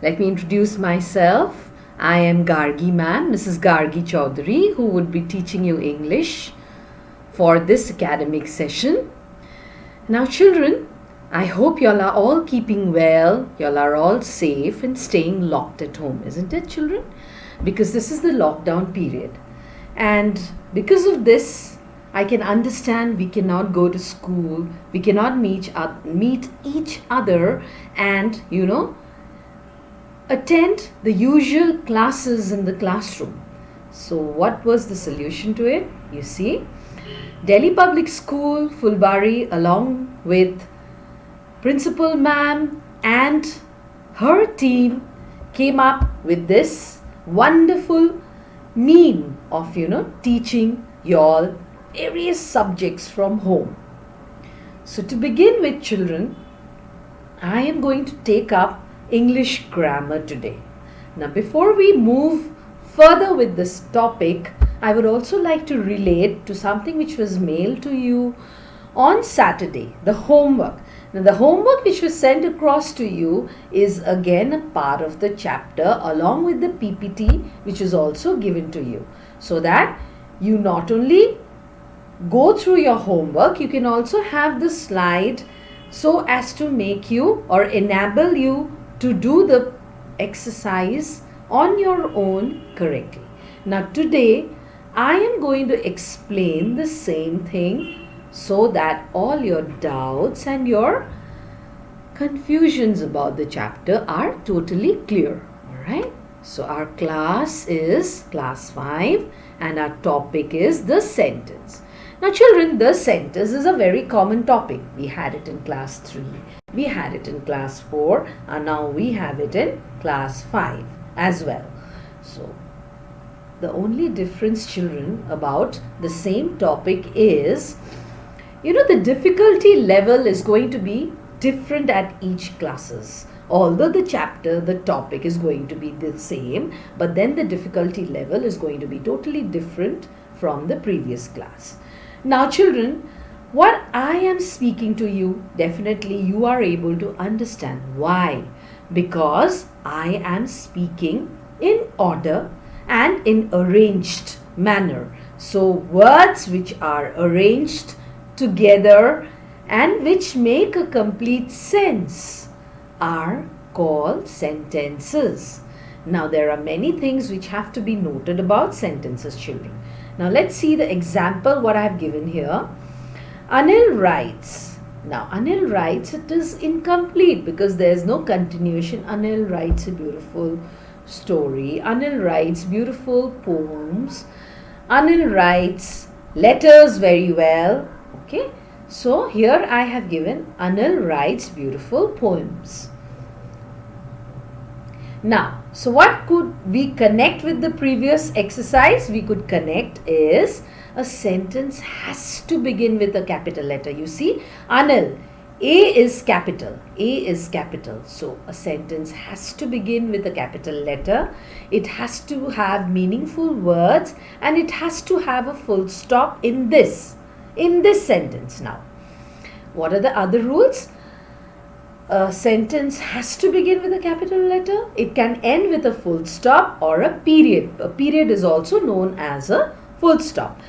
Let me introduce myself. I am Gargi ma'am, Mrs. Gargi Chaudhary, who would be teaching you English for this academic session. Now children, I hope y'all are all keeping well, y'all are all safe and staying locked at home, isn't it children? Because this is the lockdown period. And because of this, I can understand we cannot go to school, we cannot meet each other and, attend the usual classes in the classroom. So what was the solution to it? You see, Delhi Public School, Fulbari, along with Principal Ma'am and her team came up with this wonderful mean of, teaching y'all various subjects from home. So to begin with children, I am going to take up English grammar today. Now before we move further with this topic, I would also like to relate to something which was mailed to you on Saturday, the homework. Now the homework which was sent across to you is again a part of the chapter along with the PPT which is also given to you, so that you not only go through your homework, you can also have the slide so as to make you or enable you to do the exercise on your own correctly. Now today I am going to explain the same thing so that all your doubts and your confusions about the chapter are totally clear. Alright, so our class is class 5 and our topic is the sentence. Now children, the sentence is a very common topic. We had it in class 3, we had it in class 4 and now we have it in class 5 as well. So the only difference children about the same topic is, the difficulty level is going to be different at each classes. Although the chapter, the topic is going to be the same, but then the difficulty level is going to be totally different from the previous class. Now children, what I am speaking to you, definitely you are able to understand. Why? Because I am speaking in order and in arranged manner. So words which are arranged together and which make a complete sense are called sentences. Now there are many things which have to be noted about sentences children. Now let's see the example what I have given here. Anil writes. Now Anil writes, it is incomplete because there is no continuation. Anil writes a beautiful story. Anil writes beautiful poems. Anil writes letters very well. Okay. So here I have given Anil writes beautiful poems. Now, so what could we connect with the previous exercise? We could connect is a sentence has to begin with a capital letter. You see, Anil, A is capital. A is capital. So a sentence has to begin with a capital letter. It has to have meaningful words and it has to have a full stop in this sentence. Now, what are the other rules? A sentence has to begin with a capital letter. It can end with a full stop or a period. A period is also known as a full stop.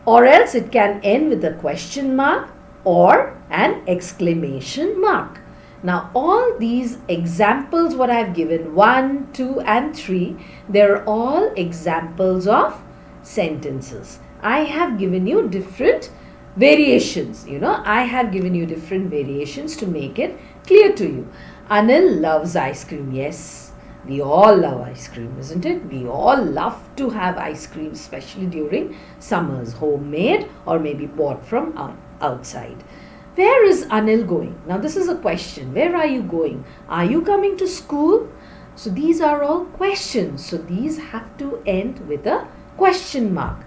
Or else it can end with a question mark or an exclamation mark. Now all these examples what I have given 1, 2 and 3, they are all examples of sentences. I have given you different variations. I have given you different variations to make it clear to you. Anil loves ice cream. Yes, we all love ice cream, isn't it? We all love to have ice cream, especially during summers, homemade or maybe bought from outside. Where is Anil going? Now this is a question. Where are you going? Are you coming to school? So these are all questions. So these have to end with a question mark.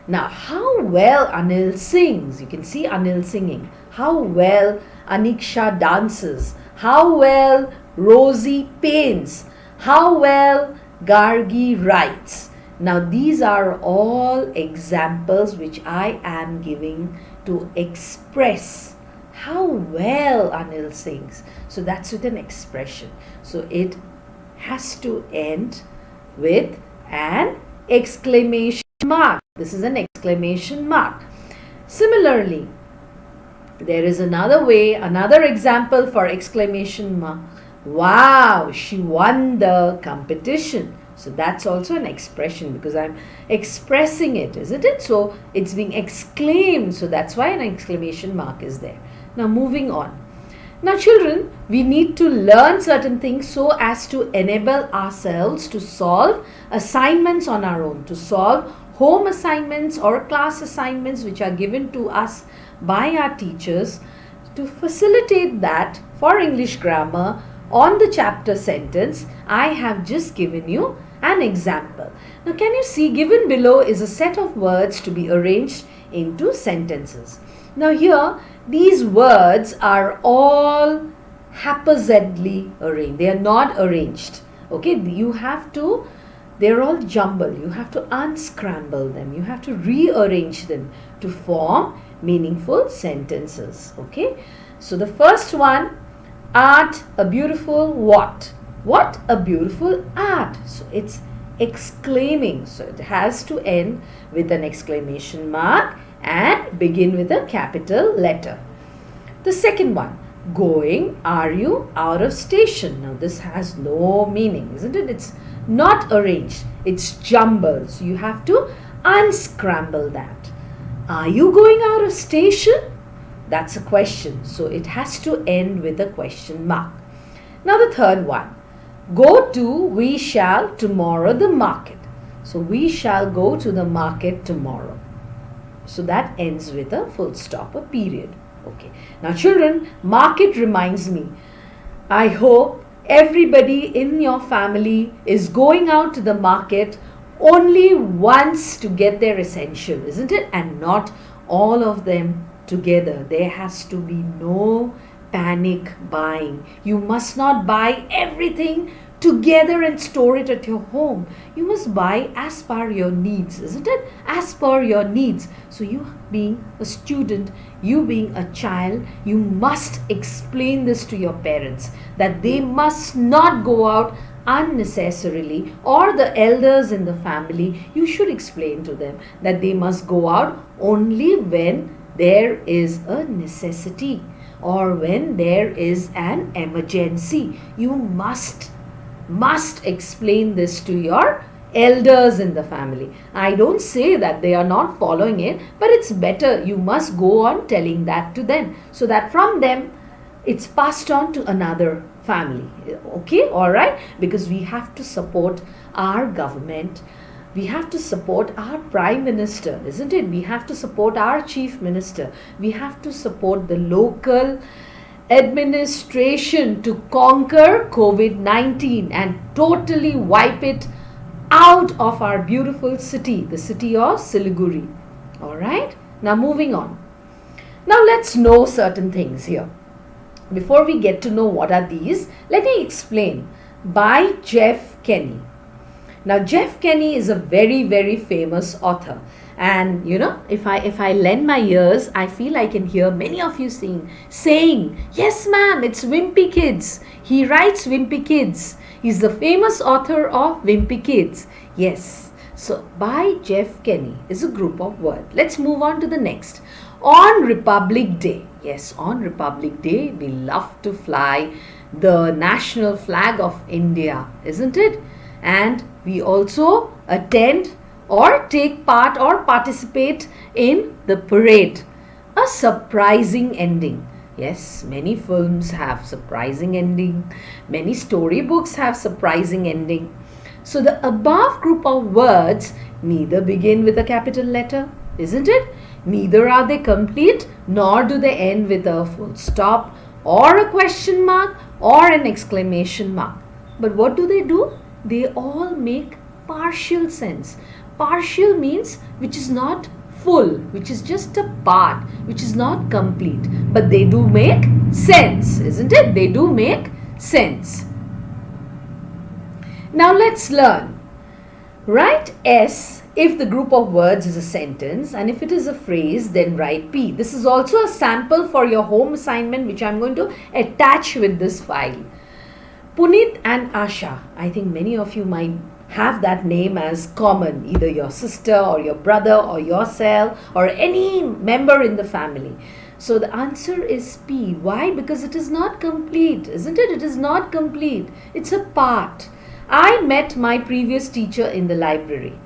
Now, how well Anil sings. You can see Anil singing. How well Aniksha dances. How well Rosie paints. How well Gargi writes. Now, these are all examples which I am giving to express how well Anil sings. So, that's with an expression. So, it has to end with an exclamation mark. This is an exclamation mark. Similarly, there is another way, another example for exclamation mark. Wow, she won the competition. So that's also an expression because I'm expressing it, isn't it? So it's being exclaimed. So that's why an exclamation mark is there. Now moving on. Now children, we need to learn certain things so as to enable ourselves to solve assignments on our own, to solve home assignments or class assignments which are given to us by our teachers. To facilitate that for English grammar on the chapter sentence, I have just given you an example. Now can you see, given below is a set of words to be arranged into sentences. Now here, these words are all haphazardly arranged. They are not arranged. Okay, you have to, they're all jumbled. You have to unscramble them. You have to rearrange them to form meaningful sentences. Okay, so the first one, art, a beautiful what? What a beautiful art. So it's exclaiming. So it has to end with an exclamation mark and begin with a capital letter. The second one, going, are you out of station? Now this has no meaning, isn't it? It's not arranged. It's jumbled. So you have to unscramble that. Are you going out of station? That's a question. So it has to end with a question mark. Now the third one, go to, we shall tomorrow the market. So we shall go to the market tomorrow. So that ends with a full stop, a period. Okay. Now children, market reminds me, I hope everybody in your family is going out to the market only once to get their essential, isn't it? And not all of them together. There has to be no panic buying. You must not buy everything together and store it at your home. You must buy as per your needs, isn't it? As per your needs. So you being a student, you being a child, you must explain this to your parents that they must not go out unnecessarily, or the elders in the family, you should explain to them that they must go out only when there is a necessity or when there is an emergency. You must explain this to your elders in the family. I don't say that they are not following it, but it's better. You must go on telling that to them so that from them it's passed on to another family. Okay, all right, because we have to support our government. We have to support our Prime Minister, isn't it? We have to support our Chief Minister. We have to support the local administration to conquer COVID-19 and totally wipe it out of our beautiful city, the city of Siliguri. All right, now moving on. Now let's know certain things here. Before we get to know what are these, let me explain. By Jeff Kenny. Now Jeff Kenny is a very, very famous author. And you know, if I lend my ears, I feel I can hear many of you saying, yes ma'am, it's Wimpy Kids. He writes Wimpy Kids. He's the famous author of Wimpy Kids. Yes. So by Jeff Kenny is a group of words. Let's move on to the next. On Republic Day. Yes, on Republic Day, we love to fly the national flag of India, isn't it? And we also attend or take part or participate in the parade. A surprising ending. Yes, many films have surprising ending. Many storybooks have surprising ending. So the above group of words neither begin with a capital letter, isn't it? Neither are they complete, nor do they end with a full stop or a question mark or an exclamation mark. But what do? They all make partial sense. Partial means which is not full, which is just a part, which is not complete. But they do make sense, isn't it? They do make sense. Now let's learn. Write S if the group of words is a sentence, and if it is a phrase, then write P. This is also a sample for your home assignment which I am going to attach with this file. Punit and Asha. I think many of you might have that name as common, either your sister or your brother or yourself or any member in the family. So the answer is P. Why? Because it is not complete, isn't it? It is not complete. It's a part. I met my previous teacher in the library.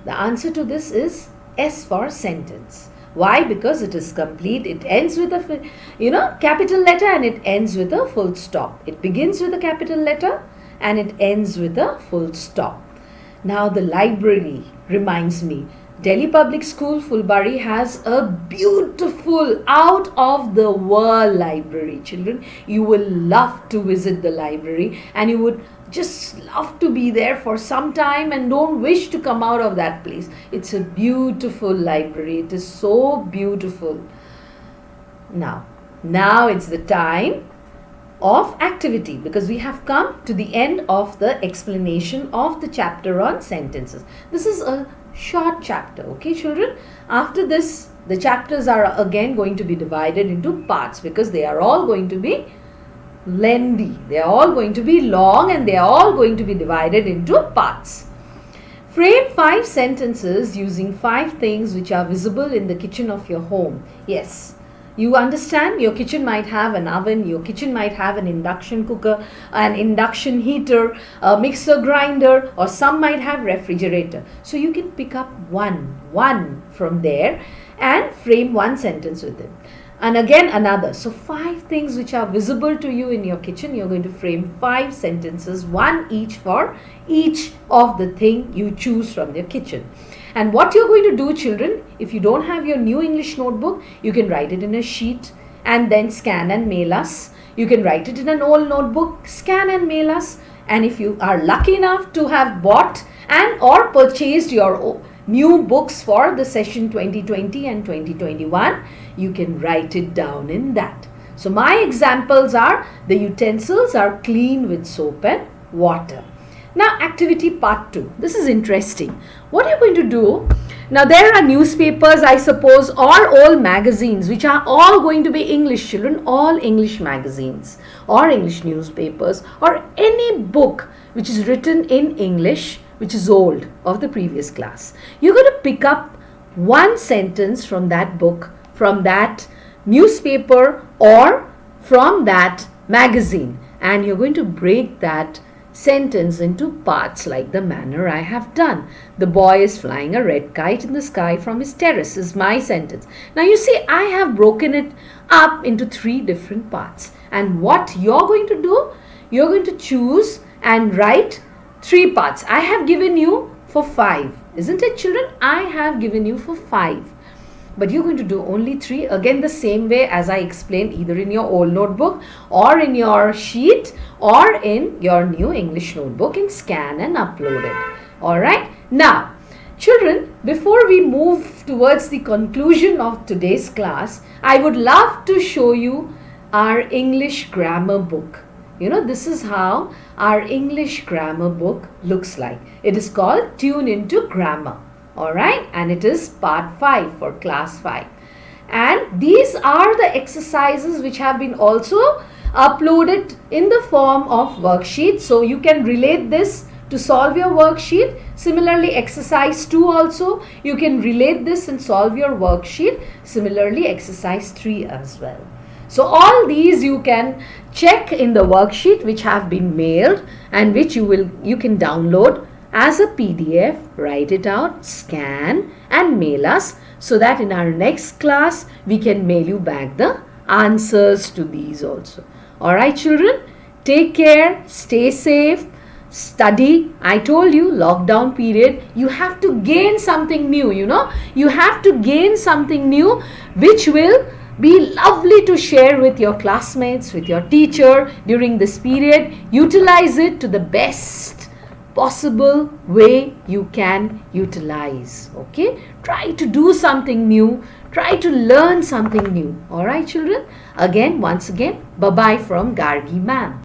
The answer to this is S for sentence. Why? Because it is complete. It ends with a capital letter and it ends with a full stop. It begins with a capital letter and it ends with a full stop. Now the library reminds me, Delhi Public School, Fulbari has a beautiful out of the world library. Children, you will love to visit the library and you would just love to be there for some time and don't wish to come out of that place. It's a beautiful library. It is so beautiful. Now it's the time of activity, because we have come to the end of the explanation of the chapter on sentences. This is a short chapter, okay children? After this, the chapters are again going to be divided into parts, because they are all going to be lengthy. They are all going to be long and they are all going to be divided into parts. Frame 5 sentences using 5 things which are visible in the kitchen of your home. Yes. You understand, your kitchen might have an oven, your kitchen might have an induction cooker, an induction heater, a mixer grinder, or some might have refrigerator. So you can pick up one from there and frame 1 sentence with it. And again another. So 5 things which are visible to you in your kitchen, you're going to frame 5 sentences, 1 each for each of the thing you choose from your kitchen. And what you're going to do, children, if you don't have your new English notebook, you can write it in a sheet and then scan and mail us. You can write it in an old notebook, scan and mail us. And if you are lucky enough to have bought and or purchased your new books for the session 2020 and 2021, you can write it down in that. So my examples are, the utensils are cleaned with soap and water. Now activity part 2. This is interesting. What are you going to do? Now there are newspapers, I suppose, or old magazines which are all going to be English, children, all English magazines or English newspapers or any book which is written in English which is old of the previous class. You're going to pick up 1 sentence from that book, from that newspaper or from that magazine, and you're going to break that sentence into parts like the manner I have done. The boy is flying a red kite in the sky from his terrace is my sentence. Now you see, I have broken it up into 3 different parts, and what you're going to do, you're going to choose and write 3 parts. I have given you for 5, isn't it children? I have given you for 5. But you're going to do only 3, again the same way as I explained, either in your old notebook or in your sheet or in your new English notebook, and scan and upload it. Alright, now children, before we move towards the conclusion of today's class, I would love to show you our English grammar book. You know, this is how our English grammar book looks like. It is called Tune Into Grammar. Alright, and it is part 5 for class 5. And these are the exercises which have been also uploaded in the form of worksheets. So you can relate this to solve your worksheet. Similarly, exercise 2 also, you can relate this and solve your worksheet. Similarly, exercise 3 as well. So all these you can check in the worksheet which have been mailed and which you can download as a PDF, write it out, scan and mail us, so that in our next class we can mail you back the answers to these also. Alright children, take care, stay safe, study. I told you, lockdown period, you have to gain something new, you know. You have to gain something new which will be lovely to share with your classmates, with your teacher during this period. Utilize it to the best possible way you can utilize. Okay, try to do something new, try to learn something new. All right children, again once again, bye bye from Gargi ma'am.